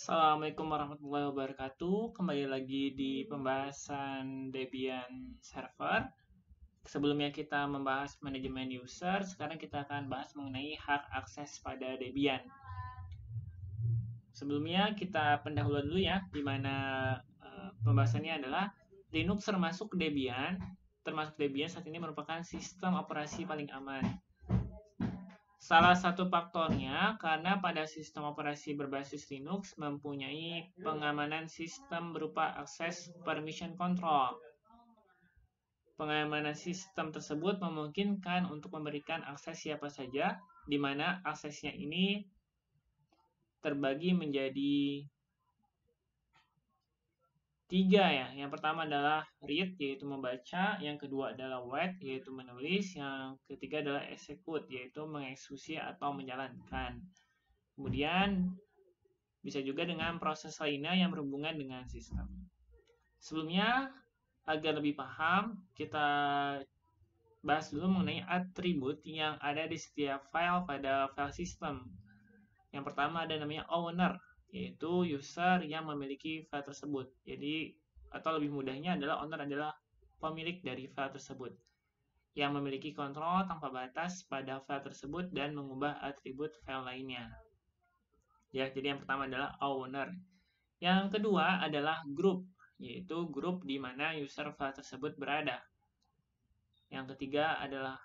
Assalamualaikum warahmatullahi wabarakatuh. Kembali lagi di pembahasan Debian Server. Sebelumnya kita membahas manajemen user, sekarang kita akan bahas mengenai hak akses pada Debian. Sebelumnya kita pendahuluan dulu ya, di mana pembahasannya adalah Linux termasuk Debian saat ini merupakan sistem operasi paling aman. Salah satu faktornya karena pada sistem operasi berbasis Linux mempunyai pengamanan sistem berupa akses permission control. Pengamanan sistem tersebut memungkinkan untuk memberikan akses siapa saja, di mana aksesnya ini terbagi menjadi 3 ya. Yang pertama adalah read, yaitu membaca. Yang kedua adalah write, yaitu menulis. Yang ketiga adalah execute, yaitu mengeksekusi atau menjalankan. Kemudian bisa juga dengan proses lainnya yang berhubungan dengan sistem. Sebelumnya, agar lebih paham, kita bahas dulu mengenai atribut yang ada di setiap file pada file system. Yang pertama ada namanya owner, yaitu user yang memiliki file tersebut. Jadi, atau lebih mudahnya adalah owner adalah pemilik dari file tersebut yang memiliki kontrol tanpa batas pada file tersebut dan mengubah atribut file lainnya. Ya, jadi yang pertama adalah owner. Yang kedua adalah group, yaitu grup di mana user file tersebut berada. Yang ketiga adalah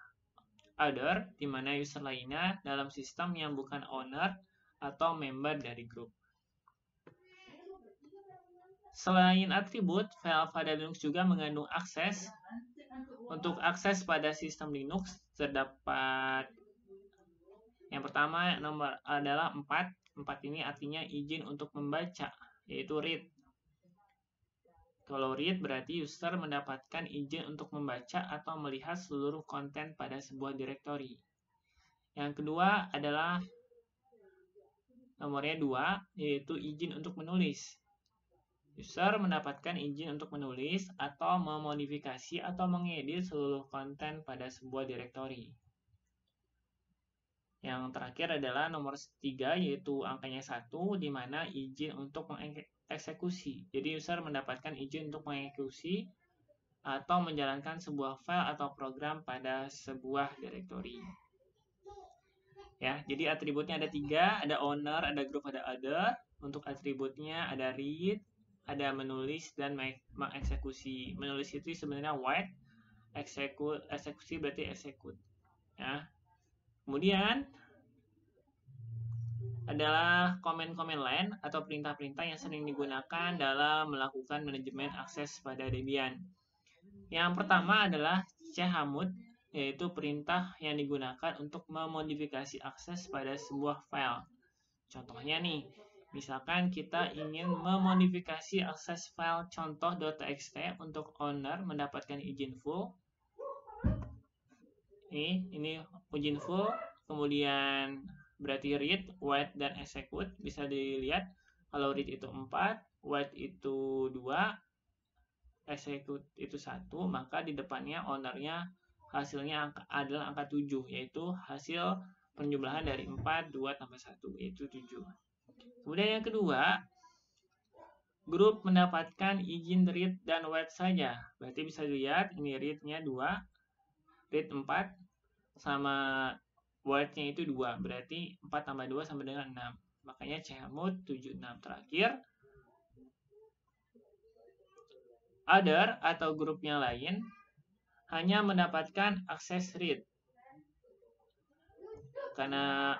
other, di mana user lainnya dalam sistem yang bukan owner atau member dari grup. Selain atribut, file pada Linux juga mengandung akses. Untuk akses pada sistem Linux terdapat yang pertama nomor adalah 4. 4 ini artinya izin untuk membaca, yaitu read. Kalau read berarti user mendapatkan izin untuk membaca atau melihat seluruh konten pada sebuah direktori. Yang kedua adalah nomornya 2, yaitu izin untuk menulis. User mendapatkan izin untuk menulis atau memodifikasi atau mengedit seluruh konten pada sebuah direktori. Yang terakhir adalah nomor 3, yaitu angkanya 1, di mana izin untuk mengeksekusi. Jadi user mendapatkan izin untuk mengeksekusi atau menjalankan sebuah file atau program pada sebuah direktori. Ya, jadi atributnya ada 3, ada owner, ada group, ada other. Untuk atributnya ada read, ada menulis dan mengeksekusi. Menulis itu sebenarnya write, eksekusi berarti execute. Ya. Kemudian adalah komen-komen lain atau perintah-perintah yang sering digunakan dalam melakukan manajemen akses pada Debian. Yang pertama adalah chmod, yaitu perintah yang digunakan untuk memodifikasi akses pada sebuah file. Contohnya nih, misalkan kita ingin memodifikasi akses file contoh.txt untuk owner mendapatkan izin full. Ini izin full, kemudian berarti read, write, dan execute. Bisa dilihat kalau read itu 4, write itu 2, execute itu 1, maka di depannya ownernya hasilnya adalah angka 7, yaitu hasil penjumlahan dari 4, 2, tambah 1, yaitu 7. Kemudian yang kedua, grup mendapatkan izin read dan write saja. Berarti bisa dilihat ini read-nya 2, read 4, sama write-nya itu 2. Berarti 4 tambah 2 sama dengan 6. Makanya chmod 76. Terakhir, other atau grup yang lain hanya mendapatkan akses read. Karena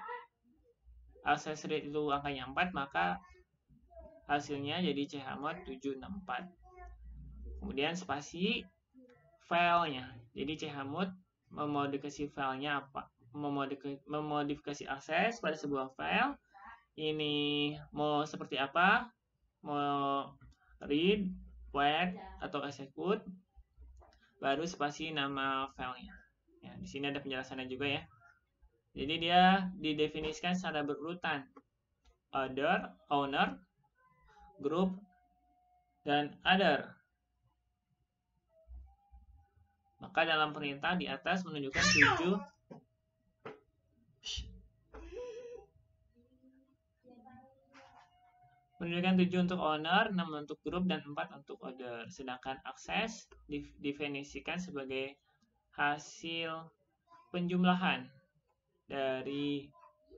akses read itu angkanya 4, maka hasilnya jadi chmod 764. Kemudian spasi filenya. Jadi chmod memodifikasi filenya apa? Memodifikasi akses pada sebuah file. Ini mau seperti apa? Mau read, write, atau execute. Baru spasi nama filenya. Ya, di sini ada penjelasannya juga ya. Jadi dia didefinisikan secara berurutan. Other, owner, group, dan other. Maka dalam perintah di atas menunjukkan 7. Menunjukkan 7 untuk owner, 6 untuk grup, dan 4 untuk order. Sedangkan akses definisikan sebagai hasil penjumlahan dari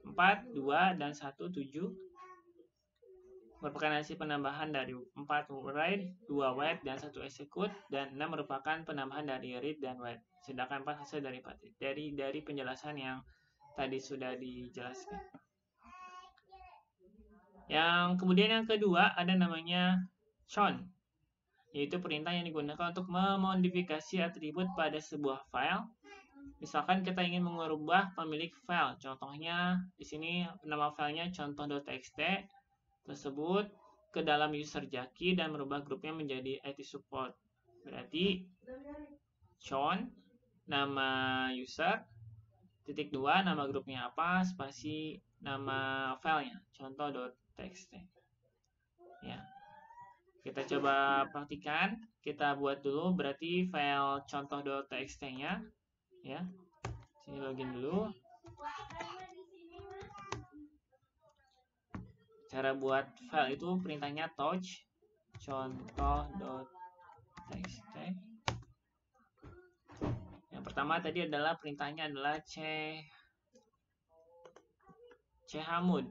4, 2, dan 1, 7. Merupakan hasil penambahan dari 4 write, 2 write, dan 1 execute, dan 6 merupakan penambahan dari read dan write. Sedangkan 4 hasil dari 4. Dari penjelasan yang tadi sudah dijelaskan. Kemudian yang kedua ada namanya chown, yaitu perintah yang digunakan untuk memodifikasi atribut pada sebuah file. Misalkan kita ingin mengubah pemilik file, contohnya di sini nama filenya contoh.txt tersebut ke dalam user Jaki dan merubah grupnya menjadi IT support. Berarti chown nama user, titik 2 nama grupnya apa, spasi nama filenya contoh.txt. Ya. Kita coba praktikan, kita buat dulu berarti file contoh.txt-nya ya. Sini login dulu. Cara buat file itu perintahnya touch contoh.txt. Yang pertama tadi adalah perintahnya adalah chmod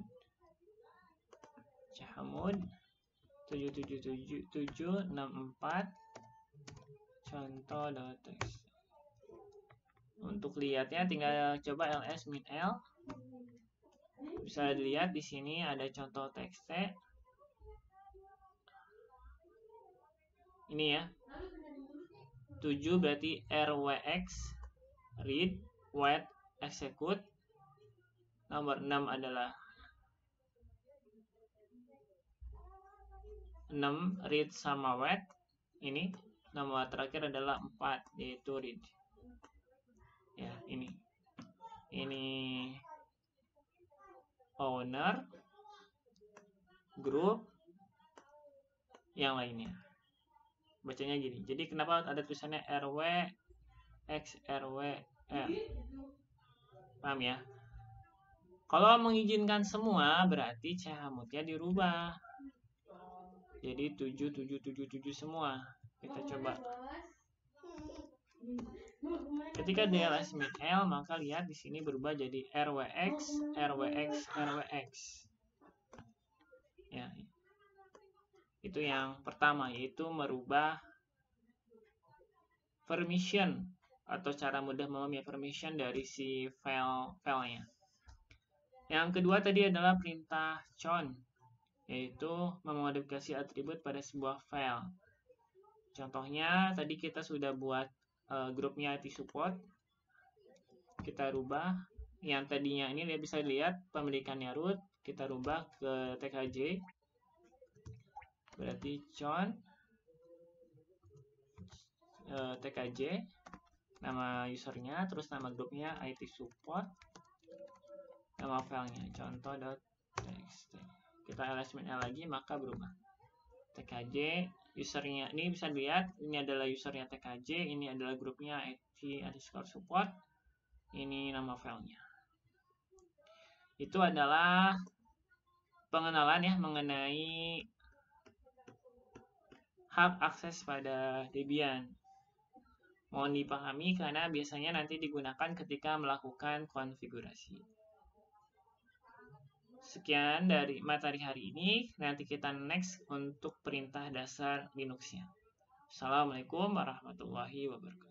77764 contoh.txt. Untuk lihatnya tinggal coba ls-min-l. Bisa dilihat di sini ada contoh txt. Ini ya. 7 berarti rwx read, write, execute. Nomor 6 adalah 6 read sama write. Ini nomor terakhir adalah 4 yaitu read. Ya, ini owner, group, yang lainnya. Bacanya gini. Jadi kenapa ada tulisannya RWX, RWL? Paham ya? Kalau mengizinkan semua berarti chmod-nya dirubah. Jadi 7777 semua. Kita coba. Ketika ls-min-l maka lihat di sini berubah jadi rwx, rwx, rwx. Ya. Itu yang pertama, yaitu merubah permission atau cara mudah memahami permission dari si filenya. Yang kedua tadi adalah perintah chown, yaitu memodifikasi atribut pada sebuah file. Contohnya tadi kita sudah buat grupnya IT support. Kita rubah yang tadinya ini bisa dilihat pemilikannya root, kita rubah ke tkj. Berarti chown tkj nama usernya, terus nama grupnya IT support, nama filenya contoh.txt. Kita ls-min-l lagi maka berubah tkj. Usernya ini bisa dilihat, ini adalah usernya tkj, ini adalah grupnya IT_support, ini nama filenya. Itu adalah pengenalan ya mengenai hak akses pada Debian. Mohon dipahami karena biasanya nanti digunakan ketika melakukan konfigurasi. Sekian dari materi hari ini. Nanti kita next untuk perintah dasar Linux-nya. Assalamualaikum warahmatullahi wabarakatuh.